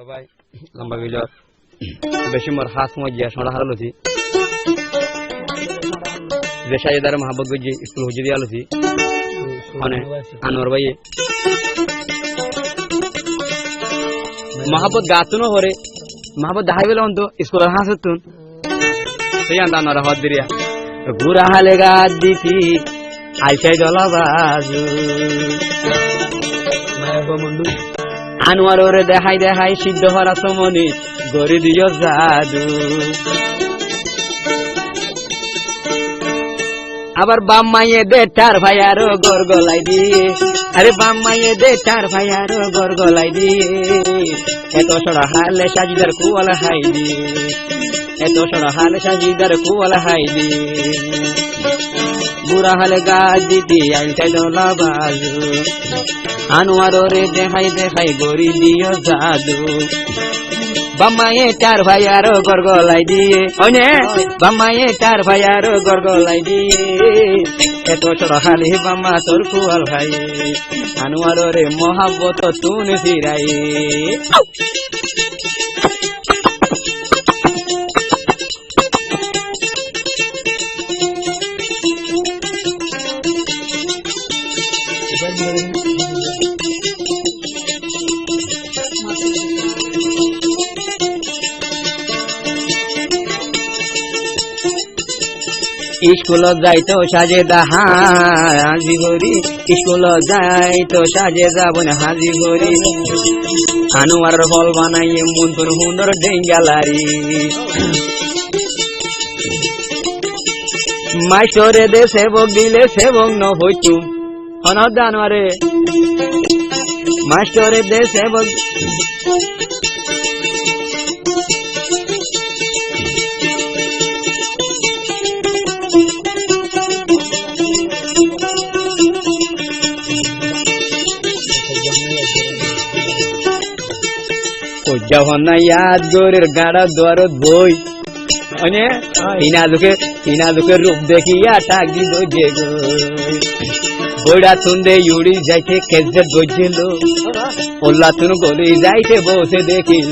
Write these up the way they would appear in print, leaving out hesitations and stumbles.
আমার ভাই লম্বা গিল বেশি মোর হাত সময় গিয়া সোনা হারালছি যে সাজেদার মাহবুব গজি স্কুল হুজি দিয়ে আলছি মানে আনোয়ার ভাই মাহবুব গাতুনো হরে মাহবুব দাহাই বেলা অন্ত স্কুলের হাসতুন সেই আন্দা আনোয়ার হাত দিরিয়া গুরা হালে গাদ দিতি আইসাই দলা বাজু বন্ধু আনোয়ার ওরে দেখাই দেখাই সিদ্ধ হরা সমনি গড়ি দিও জাদু আবার বাম মাইয়ে দে তার ভাই আরো গর গলাই দিয়ে আরে বাম মাইয়ে দে তার ভাই আরো গর গলাই দিয়ে এত সড়া হালে সাজিদার কুয়াল হাই দিয়ে এত সড়া হালে সাজিদার কুয়াল হাই দিয়ে বুড়া হালে গাছ দিতি আইলটাই দলা বাজু আনোয়ার ওরে দেখাই দেখাই গড়ি দিও জাদু বাম্মায়ে চার ভাই আরো গরগলাই দিয়ে ওনে বাম্মায়ে চার ভাই আরো গরগলাই দিয়ে এত সরহালি বাম্মা তোর কুয়াল ভাই আনোয়ার ওরে মহাব্বত তুন ফিরাই স্কুল যাইতো সাজেদা হাজি ভরি স্কুল যাইতো সাজেদা বোন হাজি ভরি আনোয়ার বল বানাইয়ে মন্তর হুন্দর ডেঙ্গালারি মাস্টরে দে সেবক দিলে সেবক ন হইতুম হনদ আনোয়ারে মাস্টরে দে সেবক যখন ইয়াদ গোরের গাড়া দোয়ারত বই মানে হিনা দুঃখের রূপ দেখিয়া টাক দিল যে বইটা তুন্দে ইউড়ি যাইতে কেজে গজিল ওল্লা তুন গলি যাইতে বসে দেখিল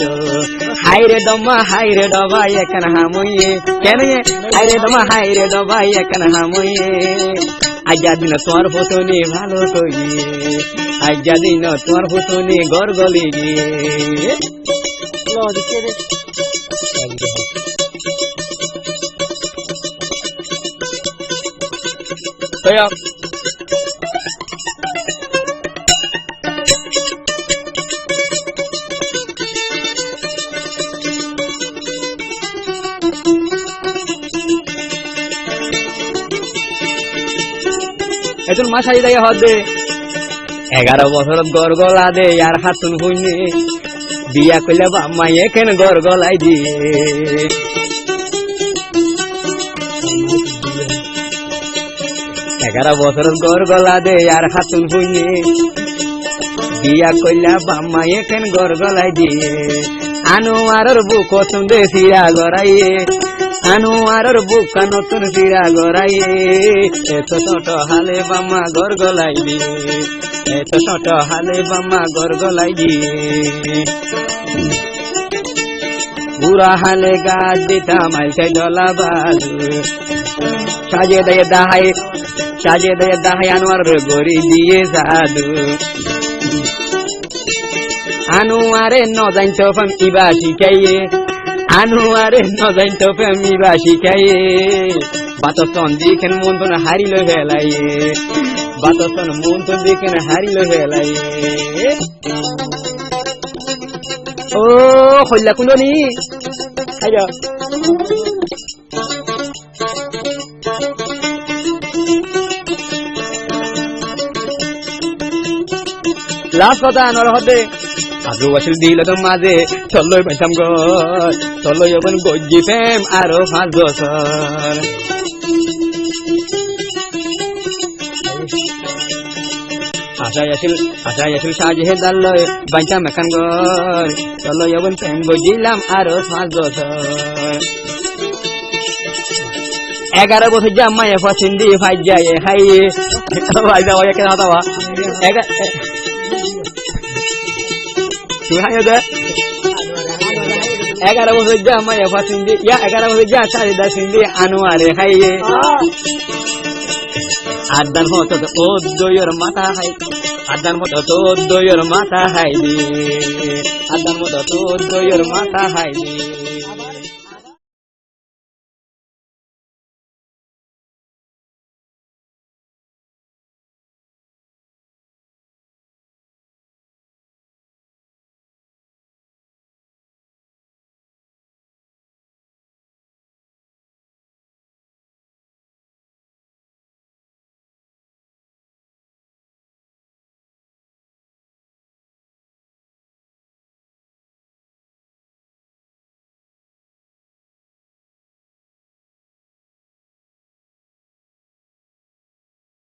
হাইরে ডবা এখন হামইয়ে কেন হাইরে ডবা এখন হামইয়ে আজ্জা দিন তোমার ফটনি ভালো কইয়ে আজ্জা দিন তোমার ফটনি গরগলি গিয়ে এখন মা সাজি দাইয়া হদ দে 11 বছর গরগলা দে আর হাতুন হইনে বিয়া কইলে বাম্মাই এখান গরগলাই দিয়ে 11 বছর গরগলা দে আর হাতুন হইনে বিয়া কইলা বাম্মাই এখান গরগলাই দিয়ে আনোয়ারের বুক সুন্দে সিরা গড়াইয়ে আনোয়ারের বুক নতুন সিরা গড়াইয়ে এত ছোট হালে বাম্মা গরগলাই দিয়ে এত ছোট হালে বাম্মা গরগলাই দিয়ে বুড়া হালে গাছ দিতাম আইসাই দলা বাজু সাজে দেয় দাহাই আনোয়ার গড়ি দিয়ে জাদু আনোয়ারে ন জানতো ফেম ইবা শিখাইয়ে আনোয়ারে ন জানতো ফেম ইবা শিখাইয়ে বাতসন দিকেন মন্তন হারিল হেলাইয়ে বাতসন মন্তন দিকেন হারিল হেলাইয়ে ও হইলা কুন্দনি আইয়া লাস্ট কথা আনোয়ার হদে আজু আসিল দিল তো মাঝে চলই পাইতাম ঘর চলই এখন গজ্জি ফেম আরো 5 বছর আশায় আসিল সাজেদার লয় বাইতাম এখন ঘর চলই এখন ফেম গজিলাম আরো 5 বছর 11 বছর জামাই পছন্দি ভাই যায় হাই ভাই যাওয়া একে দাওয়া তুই হাই দে 11 বছর যা মায়া ফাসিন্দি ইয়া 11 বছর যা সারিদা সিন্দি আনোয়ারে খাইয়ে আদান হতো তো দইয়ের মাথা হাই আদান মতো তো দইয়ের মাথা হাইলি আদান মতো তো দইয়ের মাথা হাইলি